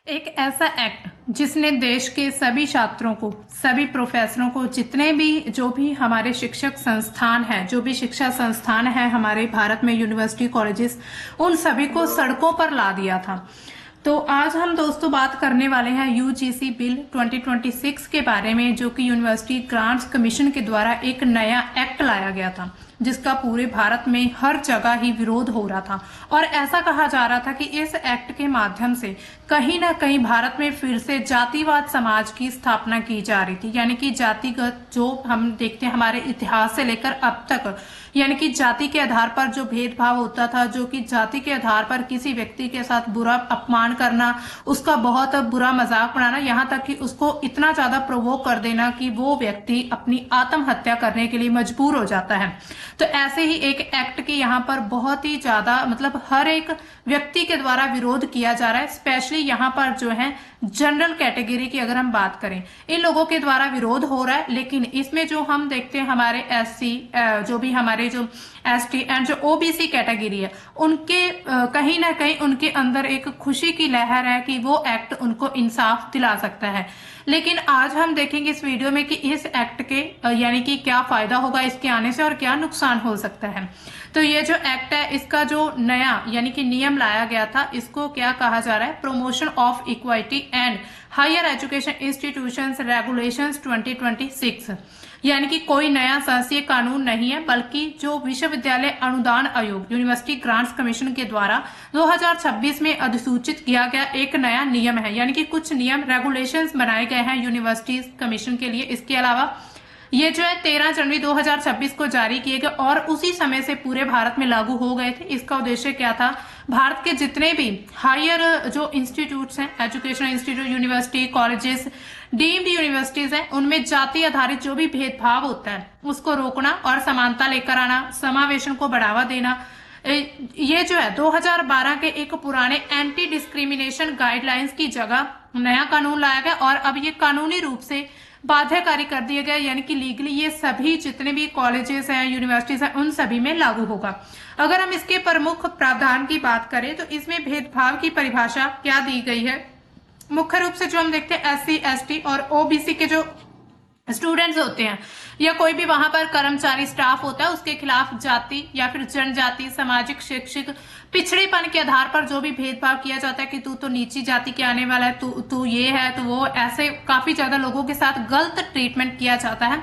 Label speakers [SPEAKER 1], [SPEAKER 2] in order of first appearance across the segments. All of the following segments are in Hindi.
[SPEAKER 1] एक ऐसा एक्ट जिसने देश के सभी छात्रों को, सभी प्रोफेसरों को, जितने भी जो भी हमारे शिक्षक संस्थान हैं, जो भी शिक्षा संस्थान हैं हमारे भारत में, यूनिवर्सिटी, कॉलेजेस, उन सभी को सड़कों पर ला दिया था। तो आज हम दोस्तों बात करने वाले हैं यूजीसी बिल 2026 के बारे में, जो कि यूनिवर्सिटी ग्रांट्स कमीशन के द्वारा एक नया एक्ट लाया गया था, जिसका पूरे भारत में हर जगह ही विरोध हो रहा था। और ऐसा कहा जा रहा था कि इस एक्ट के माध्यम से कहीं ना कहीं भारत में फिर से जातिवाद समाज की स्थापना की जा रही थी। यानी कि जातिगत, जो हम देखते हैं हमारे इतिहास से लेकर अब तक, यानी कि जाति के आधार पर जो भेदभाव होता था, जो कि जाति के आधार पर किसी व्यक्ति के साथ बुरा अपमान करना, उसका बहुत बुरा मजाक बनाना, यहाँ तक कि उसको इतना ज्यादा प्रोवोक कर देना कि वो व्यक्ति अपनी आत्महत्या करने के लिए मजबूर हो जाता है। तो ऐसे ही एक एक्ट की यहाँ पर बहुत ही ज्यादा, मतलब हर एक व्यक्ति के द्वारा विरोध किया जा रहा है। स्पेशली यहाँ पर जो है जनरल कैटेगरी की अगर हम बात करें, इन लोगों के द्वारा विरोध हो रहा है। लेकिन इसमें जो हम देखते हैं हमारे एससी, जो भी हमारे जो एसटी एंड जो ओबीसी कैटेगरी है, उनके कहीं ना कहीं उनके अंदर एक खुशी की लहर है कि वो एक्ट उनको इंसाफ दिला सकता है। लेकिन आज हम देखेंगे इस वीडियो में कि इस एक्ट के यानी कि क्या फायदा होगा इसके आने से और क्या नुकसान हो सकता है। तो ये जो एक्ट है, इसका जो नया यानी कि नियम लाया गया था, इसको क्या कहा जा रहा है, promotion of equality and higher education institutions regulations 2026। यानी कि कोई नया संसदीय कानून नहीं है, बल्कि जो विश्वविद्यालय अनुदान आयोग, यूनिवर्सिटी ग्रांट्स कमीशन के द्वारा 2026 में अधिसूचित किया गया एक नया नियम है। यानी कि कुछ नियम, रेगुलेशंस बनाए गए हैं यूनिवर्सिटी कमीशन के लिए। इसके अलावा ये जो है 13 जनवरी 2026 को जारी किए गए और उसी समय से पूरे भारत में लागू हो गए थे। इसका उद्देश्य क्या था, भारत के जितने भी हायर जो इंस्टीट्यूट्स हैं, education institute, university, colleges, deemed universities हैं, उनमें जाति आधारित जो भी भेदभाव होता है उसको रोकना और समानता लेकर आना, समावेशन को बढ़ावा देना। ये जो है 2012 के एक पुराने एंटी डिस्क्रिमिनेशन गाइडलाइंस की जगह नया कानून लाया गया और अब ये कानूनी रूप से बाध्यकारी कर दिया गया। यानी कि लीगली ये सभी जितने भी कॉलेजेस हैं, यूनिवर्सिटीज हैं, उन सभी में लागू होगा। अगर हम इसके प्रमुख प्रावधान की बात करें तो इसमें भेदभाव की परिभाषा क्या दी गई है। मुख्य रूप से जो हम देखते हैं एससी, एसटी और ओबीसी के जो स्टूडेंट्स होते हैं या कोई भी वहां पर कर्मचारी स्टाफ होता है, उसके खिलाफ जाति या फिर जनजाति, सामाजिक, शैक्षिक पिछड़ेपन के आधार पर जो भी भेदभाव किया जाता है कि तू तो नीची जाति के आने वाला है, तू ये है, तो वो, ऐसे काफी ज्यादा लोगों के साथ गलत ट्रीटमेंट किया जाता है।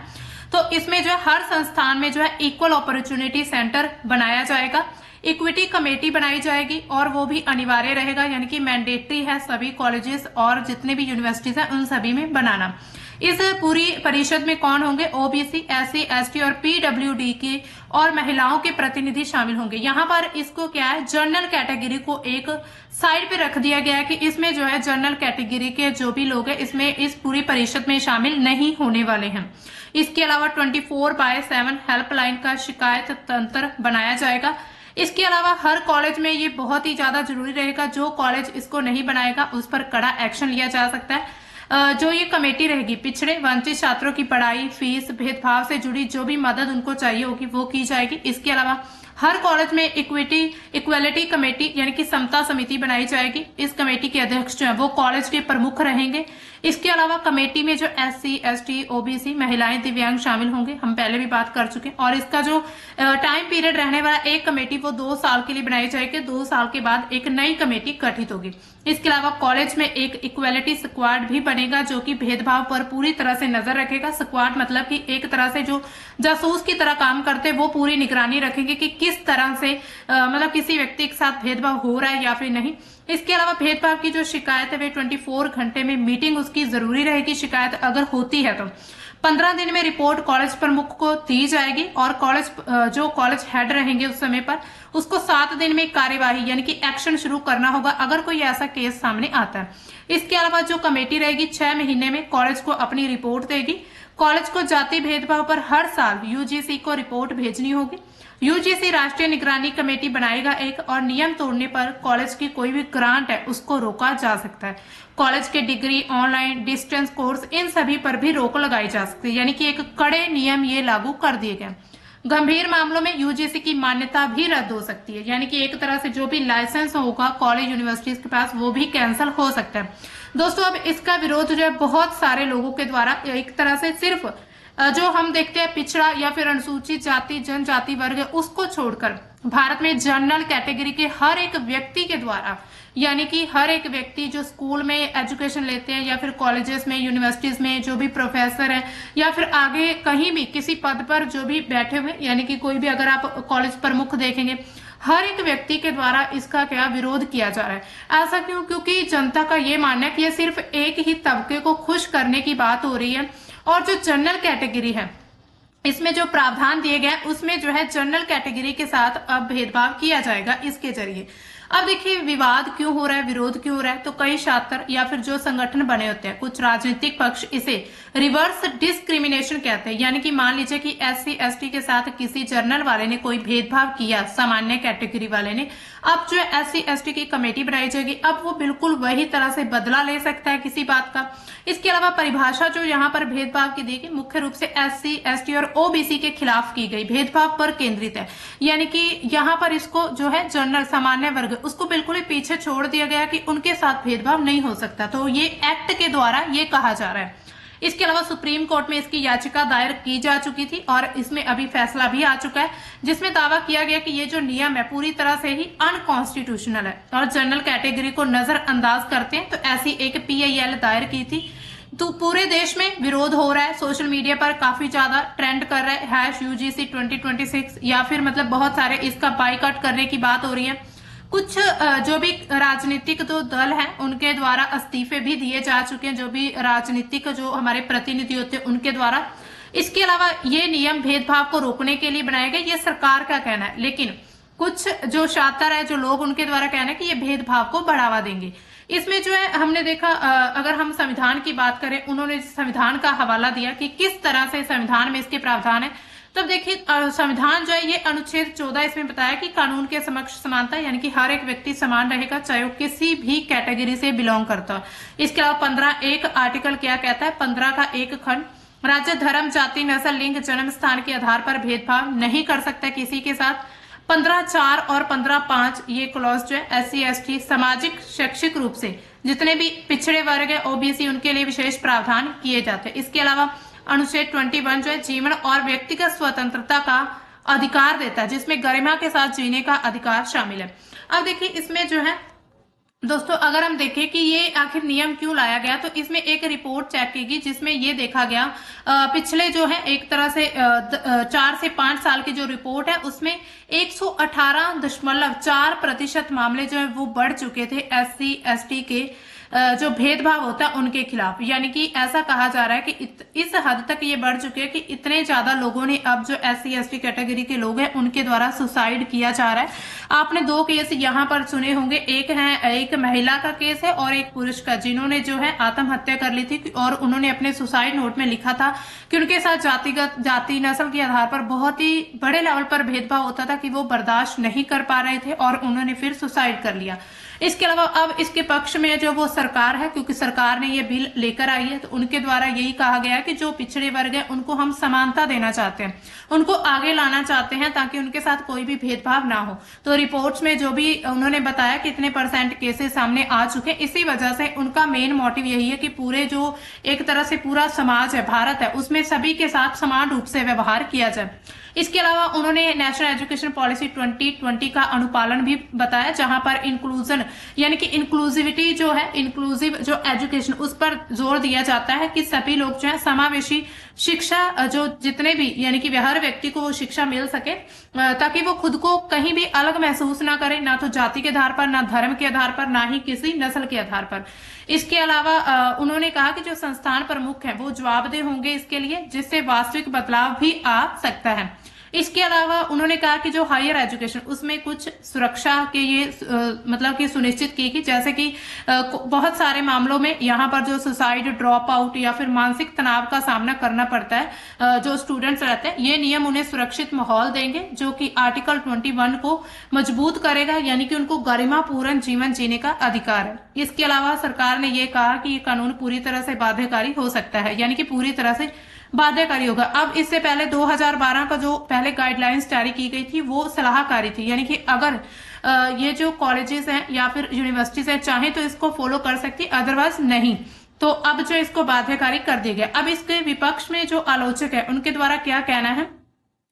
[SPEAKER 1] तो इसमें जो है हर संस्थान में जो है इक्वल अपॉर्चुनिटी सेंटर बनाया जाएगा, इक्विटी कमेटी बनाई जाएगी और वो भी अनिवार्य रहेगा। यानी कि मैंडेटरी है सभी कॉलेजेस और जितने भी यूनिवर्सिटीज हैं उन सभी में बनाना। इस पूरी परिषद में कौन होंगे, ओबीसी, एससी, एसटी और पीडब्ल्यूडी के और महिलाओं के प्रतिनिधि शामिल होंगे। यहाँ पर इसको क्या है, जनरल कैटेगरी को एक साइड पे रख दिया गया है कि इसमें जो है जनरल कैटेगरी के जो भी लोग हैं इसमें इस पूरी परिषद में शामिल नहीं होने वाले हैं। इसके अलावा 24/7 हेल्पलाइन का शिकायत तंत्र बनाया जाएगा। इसके अलावा हर कॉलेज में ये बहुत ही ज्यादा जरूरी रहेगा, जो कॉलेज इसको नहीं बनाएगा उस पर कड़ा एक्शन लिया जा सकता है। जो ये कमेटी रहेगी, पिछड़े वंचित छात्रों की पढ़ाई, फीस, भेदभाव से जुड़ी जो भी मदद उनको चाहिए होगी वो की जाएगी। इसके अलावा हर कॉलेज में इक्वालिटी कमेटी यानी कि समता समिति बनाई जाएगी। इस कमेटी के अध्यक्ष जो है वो कॉलेज के प्रमुख रहेंगे। इसके अलावा कमेटी में जो एससी, एसटी, ओबीसी, महिलाएं, दिव्यांग शामिल होंगे, हम पहले भी बात कर चुके हैं। और इसका जो टाइम पीरियड रहने वाला एक कमेटी वो 2 साल के लिए बनाई जाएगी। 2 साल के बाद एक नई कमेटी गठित होगी। इसके अलावा कॉलेज में एक इक्वालिटी स्क्वाड भी बनेगा, जो कि भेदभाव पर पूरी तरह से नजर रखेगा। स्क्वाड मतलब कि एक तरह से जो जासूस की तरह काम करते हैं वो पूरी निगरानी रखेंगे कि किस तरह से मतलब किसी व्यक्ति के साथ भेदभाव हो रहा है या फिर नहीं। इसके अलावा भेदभाव की जो शिकायत है वे 24 घंटे में मीटिंग उसकी जरूरी रहेगी। शिकायत अगर होती है तो 15 दिन में रिपोर्ट कॉलेज प्रमुख को दी जाएगी और कॉलेज जो कॉलेज हेड रहेंगे उस समय पर उसको 7 दिन में कार्यवाही यानी कि एक्शन शुरू करना होगा अगर कोई ऐसा केस सामने आता है। इसके अलावा जो कमेटी रहेगी 6 महीने में कॉलेज को अपनी रिपोर्ट देगी। कॉलेज को जाति भेदभाव पर हर साल यूजीसी को रिपोर्ट भेजनी होगी। यूजीसी राष्ट्रीय निगरानी कमेटी बनाएगा एक, और नियम तोड़ने पर कॉलेज की कोई भी ग्रांट है उसको रोका जा सकता है। कॉलेज के डिग्री, ऑनलाइन, डिस्टेंस कोर्स, इन सभी पर भी रोक लगाई जा सकती है। यानी कि एक कड़े नियम ये लागू कर दिए गए। गंभीर मामलों में यूजीसी की मान्यता भी रद्द हो सकती है, यानी कि एक तरह से जो भी लाइसेंस होगा कॉलेज यूनिवर्सिटीज के पास वो भी कैंसिल हो सकता है। दोस्तों अब इसका विरोध जो है बहुत सारे लोगों के द्वारा एक तरह से सिर्फ जो हम देखते हैं पिछड़ा या फिर अनुसूचित जाति जनजाति वर्ग है उसको छोड़कर भारत में जनरल कैटेगरी के हर एक व्यक्ति के द्वारा, यानी कि हर एक व्यक्ति जो स्कूल में एजुकेशन लेते हैं या फिर कॉलेजेस में यूनिवर्सिटीज में जो भी प्रोफेसर है या फिर आगे कहीं भी किसी पद पर जो भी बैठे हुए, यानी कि कोई भी अगर आप कॉलेज प्रमुख देखेंगे हर एक व्यक्ति के द्वारा इसका क्या विरोध किया जा रहा है। ऐसा क्यों? क्योंकि जनता का ये मानना है कि ये सिर्फ एक ही तबके को खुश करने की बात हो रही है और जो जनरल कैटेगरी है इसमें जो प्रावधान दिए गए उसमें जो है जनरल कैटेगरी के साथ अब भेदभाव किया जाएगा इसके जरिए। अब देखिए विवाद क्यों हो रहा है, विरोध क्यों हो रहा है, तो कई छात्र या फिर जो संगठन बने होते हैं, कुछ राजनीतिक पक्ष इसे रिवर्स डिस्क्रिमिनेशन कहते हैं, यानी कि मान लीजिए कि एससी एसटी के साथ किसी जनरल वाले ने कोई भेदभाव किया सामान्य कैटेगरी वाले ने, अब जो एससी एसटी की कमेटी बनाई जाएगी अब वो बिल्कुल वही तरह से बदला ले सकता है किसी बात का। इसके अलावा परिभाषा जो यहाँ पर भेदभाव की दी गई मुख्य रूप से एससी एसटी और ओबीसी के खिलाफ की गई, भेदभाव पर केंद्रित है, यानी कि यहाँ पर इसको जो है जनरल सामान्य वर्ग उसको बिल्कुल ही पीछे छोड़ दिया गया कि उनके साथ भेदभाव नहीं हो सकता, तो ये एक्ट के द्वारा ये कहा जा रहा है। इसके अलावा सुप्रीम कोर्ट में इसकी याचिका दायर की जा चुकी थी और इसमें अभी फैसला भी आ चुका है जिसमें दावा किया गया कि ये जो नियम है पूरी तरह से ही अनकॉन्स्टिट्यूशनल है और जनरल कैटेगरी को नजरअंदाज करते हैं, तो ऐसी एक PIL दायर की थी। तो पूरे देश में विरोध हो रहा है, सोशल मीडिया पर काफी ज्यादा ट्रेंड कर रहा है #UGC 2026 या फिर मतलब बहुत सारे इसका बाइकआउट करने की बात हो रही है। कुछ जो भी राजनीतिक जो दल हैं उनके द्वारा इस्तीफे भी दिए जा चुके हैं, जो भी राजनीतिक जो हमारे प्रतिनिधि होते हैं उनके द्वारा। इसके अलावा ये नियम भेदभाव को रोकने के लिए बनाए गए, ये सरकार का कहना है, लेकिन कुछ जो छात्र है जो लोग उनके द्वारा कहना है कि ये भेदभाव को बढ़ावा देंगे। इसमें जो है हमने देखा अगर हम संविधान की बात करें, उन्होंने संविधान का हवाला दिया कि किस तरह से संविधान में इसके प्रावधान है। तब देखिए संविधान जो है ये अनुच्छेद 14 इसमें बताया कि कानून के समक्ष समानता, यानी कि हर एक व्यक्ति समान रहेगा चाहे वो किसी भी कैटेगरी से बिलोंग करता हो। इसके अलावा 15(1) आर्टिकल क्या कहता है, 15 का 1 खंड, राज्य धर्म जाति नस्ल लिंग जन्म स्थान के आधार पर भेदभाव नहीं कर सकता किसी के साथ। 15(4) और 15(5) ये क्लॉज जो है SC ST सामाजिक शैक्षिक रूप से जितने भी पिछड़े वर्ग है OBC उनके लिए विशेष प्रावधान किए जाते हैं। इसके अलावा अनुच्छेद 21 जो है जीवन और व्यक्तिगत स्वतंत्रता का अधिकार देता है जिसमें गरिमा के साथ जीने का अधिकार शामिल है। अब देखिए इसमें जो है दोस्तों अगर हम देखें कि ये आखिर नियम क्यों लाया गया, तो इसमें एक रिपोर्ट चेक की गई जिसमें ये देखा गया पिछले जो है एक तरह से 4 से 5 साल की जो रिपोर्ट है उसमें 118.4% मामले जो है वो बढ़ चुके थे SC ST के जो भेदभाव होता है उनके खिलाफ, यानी कि ऐसा कहा जा रहा है कि इस हद तक ये बढ़ चुके हैं कि इतने ज्यादा लोगों ने अब जो SC ST कैटेगरी के लोग हैं उनके द्वारा सुसाइड किया जा रहा है। आपने 2 केस यहाँ पर सुने होंगे, एक महिला का केस है और एक पुरुष का, जिन्होंने जो है आत्महत्या कर ली थी और उन्होंने अपने सुसाइड नोट में लिखा था कि उनके साथ जाति नस्ल के आधार पर बहुत ही बड़े लेवल पर भेदभाव होता था कि वो बर्दाश्त नहीं कर पा रहे थे और उन्होंने फिर सुसाइड कर लिया। इसके अलावा अब इसके पक्ष में जो वो सरकार है, क्योंकि सरकार ने ये बिल लेकर आई है, तो उनके द्वारा यही कहा गया है कि जो पिछड़े वर्ग है उनको हम समानता देना चाहते हैं, उनको आगे लाना चाहते हैं ताकि उनके साथ कोई भी भेदभाव ना हो। तो रिपोर्ट्स में जो भी उन्होंने बताया कितने % केसेस सामने आ चुके हैं, इसी वजह से उनका मेन मोटिव यही है कि पूरे जो एक तरह से पूरा समाज है भारत है उसमें सभी के साथ समान रूप से व्यवहार किया जाए। इसके अलावा उन्होंने नेशनल एजुकेशन पॉलिसी 2020 का अनुपालन भी बताया, जहां पर इंक्लूजन यानी कि इंक्लूसिविटी जो है, इंक्लूसिव जो एजुकेशन उस पर जोर दिया जाता है कि सभी लोग जो है समावेशी शिक्षा जो जितने भी यानी कि हर व्यक्ति को वो शिक्षा मिल सके ताकि वो खुद को कहीं भी अलग महसूस ना करे, ना तो जाति के आधार पर, ना धर्म के आधार पर, ना ही किसी नस्ल के आधार पर। इसके अलावा उन्होंने कहा कि जो संस्थान प्रमुख है वो जवाबदेह होंगे इसके लिए, जिससे वास्तविक बदलाव भी आ सकता है। इसके अलावा उन्होंने कहा कि जो हायर एजुकेशन उसमें कुछ सुरक्षा के ये मतलब कि सुनिश्चित की कि जैसे कि बहुत सारे मामलों में यहाँ पर जो सुसाइड, ड्रॉप आउट या फिर मानसिक तनाव का सामना करना पड़ता है जो स्टूडेंट्स रहते हैं, ये नियम उन्हें सुरक्षित माहौल देंगे जो कि आर्टिकल 21 को मजबूत करेगा, यानी कि उनको गरिमापूर्ण जीवन जीने का अधिकार है। इसके अलावा सरकार ने ये कहा कि ये कानून पूरी तरह से बाध्यकारी हो सकता है, यानी कि पूरी तरह से बाध्यकारी होगा। अब इससे पहले 2012 का जो पहले गाइडलाइंस जारी की गई थी वो सलाहकारी थी, यानी कि अगर ये जो कॉलेजेस हैं या फिर यूनिवर्सिटीज हैं चाहे तो इसको फॉलो कर सकती, अदरवाइज नहीं। तो अब जो इसको बाध्यकारी कर दिया गया। अब इसके विपक्ष में जो आलोचक है उनके द्वारा क्या कहना है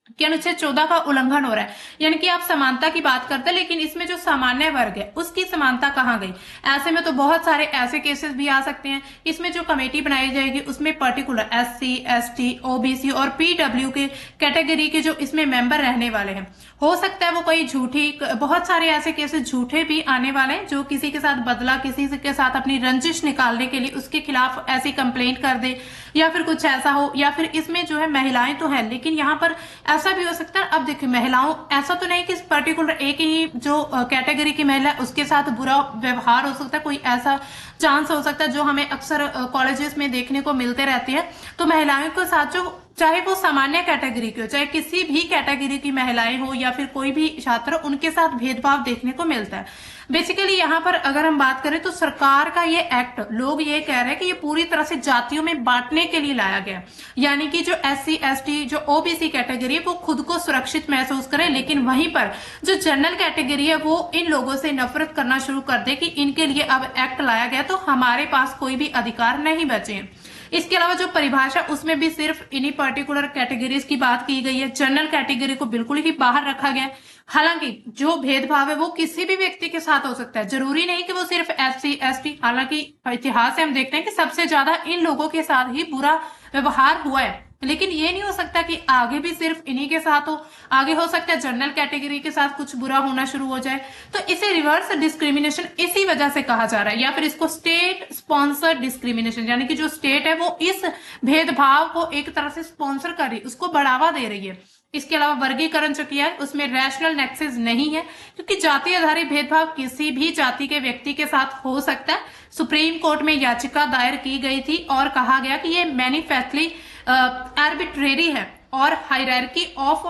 [SPEAKER 1] कि अनुच्छेद 14 का उल्लंघन हो रहा है, यानी कि आप समानता की बात करते हैं लेकिन इसमें जो सामान्य वर्ग है उसकी समानता कहाँ गई। ऐसे में तो बहुत सारे ऐसे केसेस भी आ सकते हैं। इसमें जो कमेटी बनाई जाएगी उसमें पर्टिकुलर SC, ST, OBC और PW के कैटेगरी के जो इसमें मेंबर रहने वाले हैं, हो सकता है वो कोई झूठी, बहुत सारे ऐसे केसेस झूठे भी आने वाले हैं जो किसी के साथ बदला, किसी के साथ अपनी रंजिश निकालने के लिए उसके खिलाफ ऐसी कंप्लेंट कर दे या फिर कुछ ऐसा हो। या फिर इसमें जो है महिलाएं तो है लेकिन यहाँ पर ऐसा भी हो सकता है। अब देखिए महिलाओं, ऐसा तो नहीं कि पर्टिकुलर एक ही जो कैटेगरी की महिला है उसके साथ बुरा व्यवहार हो सकता है, कोई ऐसा चांस हो सकता है जो हमें अक्सर कॉलेजेस में देखने को मिलते रहते हैं। तो महिलाओं के साथ जो, चाहे वो सामान्य कैटेगरी की हो, चाहे किसी भी कैटेगरी की महिलाएं हो या फिर कोई भी छात्र, उनके साथ भेदभाव देखने को मिलता है। बेसिकली यहाँ पर अगर हम बात करें तो सरकार का ये एक्ट, लोग ये कह रहे हैं कि ये पूरी तरह से जातियों में बांटने के लिए लाया गया, यानी कि जो SC, ST, जो OBC कैटेगरी है वो खुद को सुरक्षित महसूस करे, लेकिन वहीं पर जो जनरल कैटेगरी है वो इन लोगों से नफरत करना शुरू कर दे कि इनके लिए अब एक्ट लाया गया तो हमारे पास कोई भी अधिकार नहीं बचे हैं। इसके अलावा जो परिभाषा उसमें भी सिर्फ इन्हीं पर्टिकुलर कैटेगरीज की बात की गई है, जनरल कैटेगरी को बिल्कुल ही बाहर रखा गया है। हालांकि जो भेदभाव है वो किसी भी व्यक्ति के साथ हो सकता है, जरूरी नहीं कि वो सिर्फ SC, ST। हालांकि इतिहास से हम देखते हैं कि सबसे ज्यादा इन लोगों के साथ ही बुरा व्यवहार हुआ है, लेकिन ये नहीं हो सकता कि आगे भी सिर्फ इन्हीं के साथ हो। आगे हो सकता है जनरल कैटेगरी के साथ कुछ बुरा होना शुरू हो जाए। तो इसे रिवर्स डिस्क्रिमिनेशन इसी वजह से कहा जा रहा है, या फिर इसको स्टेट स्पॉन्सर्ड डिस्क्रिमिनेशन, यानी कि जो स्टेट है वो इस भेदभाव को एक तरह से स्पॉन्सर कर रही है, उसको बढ़ावा दे रही है। इसके अलावा वर्गीकरण जो किया है उसमें रैशनल नेक्सेस नहीं है, क्योंकि जाति आधारित भेदभाव किसी भी जाति के व्यक्ति के साथ हो सकता है। सुप्रीम कोर्ट में याचिका दायर की गई थी और कहा गया कि ये मैनिफेस्टली आर्बिट्रेरी है और हायरार्की ऑफ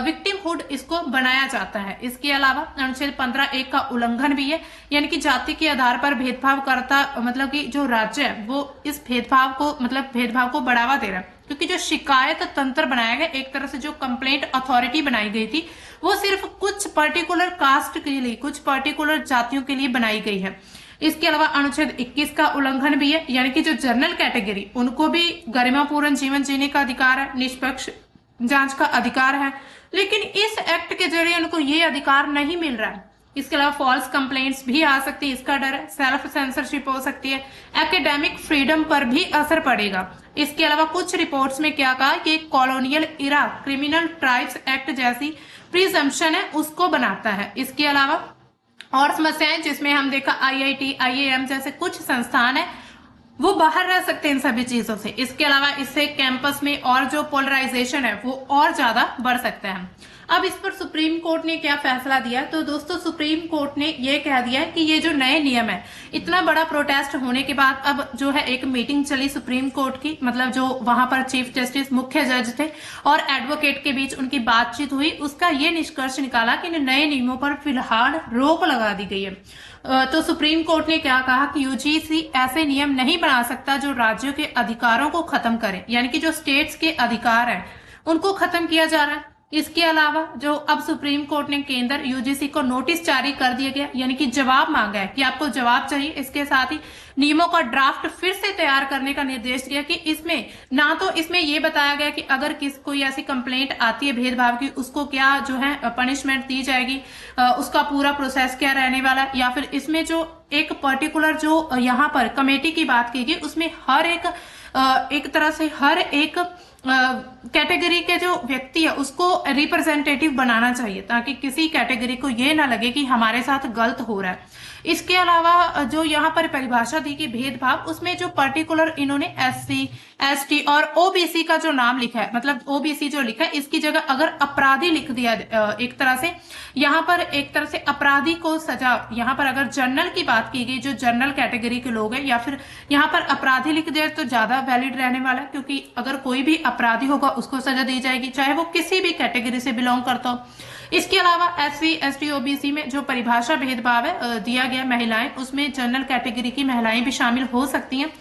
[SPEAKER 1] विक्टिमहुड इसको बनाया जाता है। इसके अलावा अनुच्छेद 15(1) का उल्लंघन भी है, यानी कि जाति के आधार पर भेदभाव करता, मतलब कि जो राज्य है वो इस भेदभाव को, मतलब भेदभाव को बढ़ावा दे रहा है, क्योंकि जो शिकायत तंत्र बनाया गया, एक तरह से जो कंप्लेंट अथॉरिटी बनाई गई थी वो सिर्फ कुछ पर्टिकुलर कास्ट के लिए, कुछ पर्टिकुलर जातियों के लिए बनाई गई है। इसके अलावा अनुच्छेद 21 का उल्लंघन भी है, यानी कि जो जनरल कैटेगरी उनको भी गरिमापूर्ण जीवन जीने का अधिकार है, निष्पक्ष जांच का अधिकार है, लेकिन इस एक्ट के जरिए उनको ये अधिकार नहीं मिल रहा है। इसके अलावा फॉल्स कंप्लेंट्स भी आ सकती है, इसका डर है, सेल्फ सेंसरशिप हो सकती है, एकेडमिक फ्रीडम पर भी असर पड़ेगा। इसके अलावा कुछ रिपोर्ट्स में क्या कहा कि कॉलोनियल इरा क्रिमिनल ट्राइब्स एक्ट जैसी प्रिजम्पशन है उसको बनाता है। इसके अलावा और समस्याएं जिसमें हम देखा IIT, IIM जैसे कुछ संस्थान है वो बाहर रह सकते हैं इन सभी चीजों से। इसके अलावा इससे कैंपस में और जो पोलराइजेशन है वो और ज्यादा बढ़ सकता है। अब इस पर सुप्रीम कोर्ट ने क्या फैसला दिया, तो दोस्तों सुप्रीम कोर्ट ने ये कह दिया कि ये जो नए नियम है, इतना बड़ा प्रोटेस्ट होने के बाद अब जो है एक मीटिंग चली सुप्रीम कोर्ट की, मतलब जो वहां पर चीफ जस्टिस मुख्य जज थे और एडवोकेट के बीच उनकी बातचीत हुई, उसका ये निष्कर्ष निकाला कि इन नए नियमों पर फिलहाल रोक लगा दी गई है। तो सुप्रीम कोर्ट ने क्या कहा कि UGC ऐसे नियम नहीं बना सकता जो राज्यों के अधिकारों को खत्म करे, यानी कि जो स्टेट्स के अधिकार है उनको खत्म किया जा रहा है। इसके अलावा जो अब सुप्रीम कोर्ट ने केंद्र UGC को नोटिस जारी कर दिया गया, यानी कि जवाब मांगा है कि आपको जवाब चाहिए। इसके साथ ही नियमों का ड्राफ्ट फिर से तैयार करने का निर्देश दिया कि इसमें ना तो इसमें ये बताया गया कि अगर कोई ऐसी कंप्लेंट आती है भेदभाव की उसको क्या जो है पनिशमेंट दी जाएगी, उसका पूरा प्रोसेस क्या रहने वाला है, या फिर इसमें जो एक पर्टिकुलर जो यहाँ पर कमेटी की बात की गई उसमें हर एक तरह से हर एक कैटेगरी के जो व्यक्ति है उसको रिप्रेजेंटेटिव बनाना चाहिए, ताकि किसी कैटेगरी को ये ना लगे कि हमारे साथ गलत हो रहा है। इसके अलावा जो यहाँ पर परिभाषा दी गई भेदभाव, उसमें जो पर्टिकुलर इन्होंने SC, ST और OBC का जो नाम लिखा है, मतलब OBC जो लिखा है इसकी जगह अगर अपराधी लिख दिया एक तरह से, यहाँ पर एक तरह से अपराधी को सजा, यहाँ पर अगर जनरल की बात की गई जो जनरल कैटेगरी के लोग हैं, या फिर यहाँ पर अपराधी लिख दिया तो ज्यादा वैलिड रहने वाला है, क्योंकि अगर कोई भी अपराधी होगा उसको सजा दी जाएगी चाहे वो किसी भी कैटेगरी से बिलोंग करता हो। इसके अलावा SC, ST, OBC में जो परिभाषा भेदभाव है दिया गया महिलाएं, उसमें जनरल कैटेगरी की महिलाएं भी शामिल हो सकती हैं।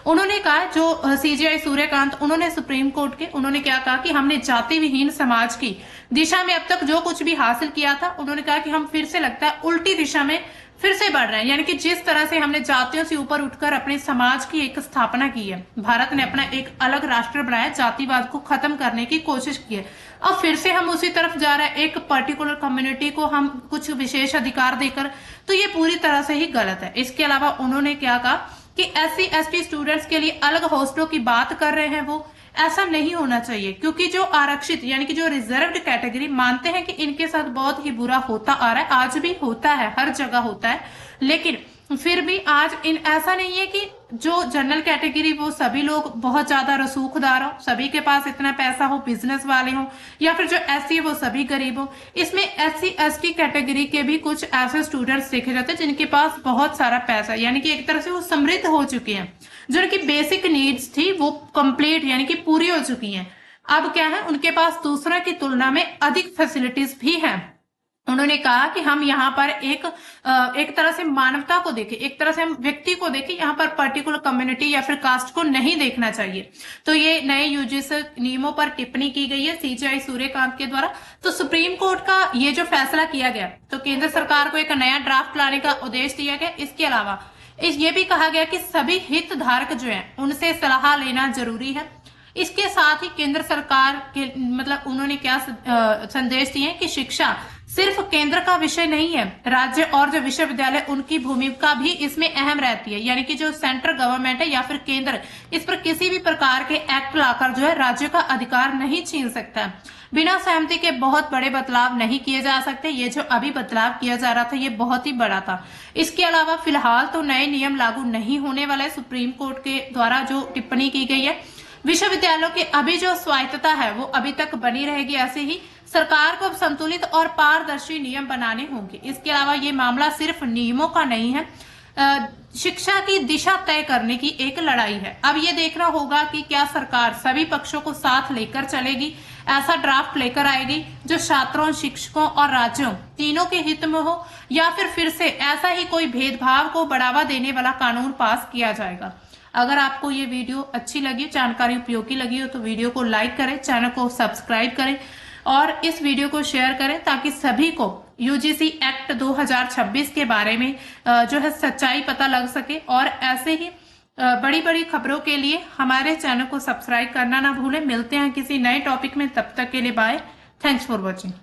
[SPEAKER 1] उन्होंने कहा, जो सीजेआई सूर्यकांत, उन्होंने सुप्रीम कोर्ट के, उन्होंने क्या कहा कि हमने जाति विहीन समाज की दिशा में अब तक जो कुछ भी हासिल किया था, उन्होंने कहा कि हम फिर से लगता है उल्टी दिशा में फिर से बढ़ रहे हैं। यानी कि जिस तरह से हमने जातियों से ऊपर उठकर अपने समाज की एक स्थापना की है, भारत ने अपना एक अलग राष्ट्र बनाया, जातिवाद को खत्म करने की कोशिश की है, अब फिर से हम उसी तरफ जा रहे हैं, एक पर्टिकुलर कम्युनिटी को हम कुछ विशेष अधिकार देकर, तो ये पूरी तरह से ही गलत है। इसके अलावा उन्होंने क्या कहा कि SC/ST स्टूडेंट्स के लिए अलग हॉस्टलों की बात कर रहे हैं वो, ऐसा नहीं होना चाहिए, क्योंकि जो आरक्षित यानी कि जो रिजर्व्ड कैटेगरी, मानते हैं कि इनके साथ बहुत ही बुरा होता आ रहा है, आज भी होता है, हर जगह होता है, लेकिन फिर भी आज ऐसा नहीं है कि जो जनरल कैटेगरी वो सभी लोग बहुत ज्यादा रसूखदार हो, सभी के पास इतना पैसा हो, बिजनेस वाले हो, या फिर जो SC वो सभी गरीब हो। इसमें SC/ST कैटेगरी के भी कुछ ऐसे स्टूडेंट्स देखे जाते हैं जिनके पास बहुत सारा पैसा, यानी कि एक तरह से वो समृद्ध हो चुके हैं, जो उनकी बेसिक नीड्स थी वो कंप्लीट यानी कि पूरी हो चुकी हैं। अब क्या है, उनके पास दूसरों की तुलना में अधिक फैसिलिटीज भी हैं। उन्होंने कहा कि हम यहाँ पर एक तरह से मानवता को देखें, एक तरह से हम व्यक्ति को देखें, यहाँ पर पर्टिकुलर कम्युनिटी या फिर कास्ट को नहीं देखना चाहिए। तो ये नए UGC नियमों पर टिप्पणी की गई है सीजेआई सूर्यकांत के द्वारा। तो सुप्रीम कोर्ट का ये जो फैसला किया गया, तो केंद्र सरकार को एक नया ड्राफ्ट लाने का उद्देश्य दिया गया। इसके अलावा ये भी कहा गया कि सभी हितधारक जो है उनसे सलाह लेना जरूरी है। इसके साथ ही केंद्र सरकार के मतलब उन्होंने क्या संदेश दिए कि शिक्षा सिर्फ केंद्र का विषय नहीं है, राज्य और जो विश्वविद्यालय उनकी भूमिका भी इसमें अहम रहती है। यानी कि जो सेंट्रल गवर्नमेंट है या फिर केंद्र, इस पर किसी भी प्रकार के एक्ट लाकर जो है राज्य का अधिकार नहीं छीन सकता। बिना सहमति के बहुत बड़े बदलाव नहीं किए जा सकते। ये जो अभी बदलाव किया जा रहा था ये बहुत ही बड़ा था। इसके अलावा फिलहाल तो नए नियम लागू नहीं होने वाले, सुप्रीम कोर्ट के द्वारा जो टिप्पणी की गई है। विश्वविद्यालयों की अभी जो स्वायत्तता है वो अभी तक बनी रहेगी। ऐसे ही सरकार को अब संतुलित और पारदर्शी नियम बनाने होंगे। इसके अलावा ये मामला सिर्फ नियमों का नहीं है, शिक्षा की दिशा तय करने की एक लड़ाई है। अब ये देखना होगा कि क्या सरकार सभी पक्षों को साथ लेकर चलेगी, ऐसा ड्राफ्ट लेकर आएगी जो छात्रों, शिक्षकों और राज्यों तीनों के हित में हो, या फिर से ऐसा ही कोई भेदभाव को बढ़ावा देने वाला कानून पास किया जाएगा। अगर आपको ये वीडियो अच्छी लगी, जानकारी उपयोगी लगी हो तो वीडियो को लाइक करें, चैनल को सब्सक्राइब करें और इस वीडियो को शेयर करें ताकि सभी को UGC एक्ट 2026 के बारे में जो है सच्चाई पता लग सके। और ऐसे ही बड़ी बड़ी खबरों के लिए हमारे चैनल को सब्सक्राइब करना ना भूलें। मिलते हैं किसी नए टॉपिक में, तब तक के लिए बाय। Thanks for watching.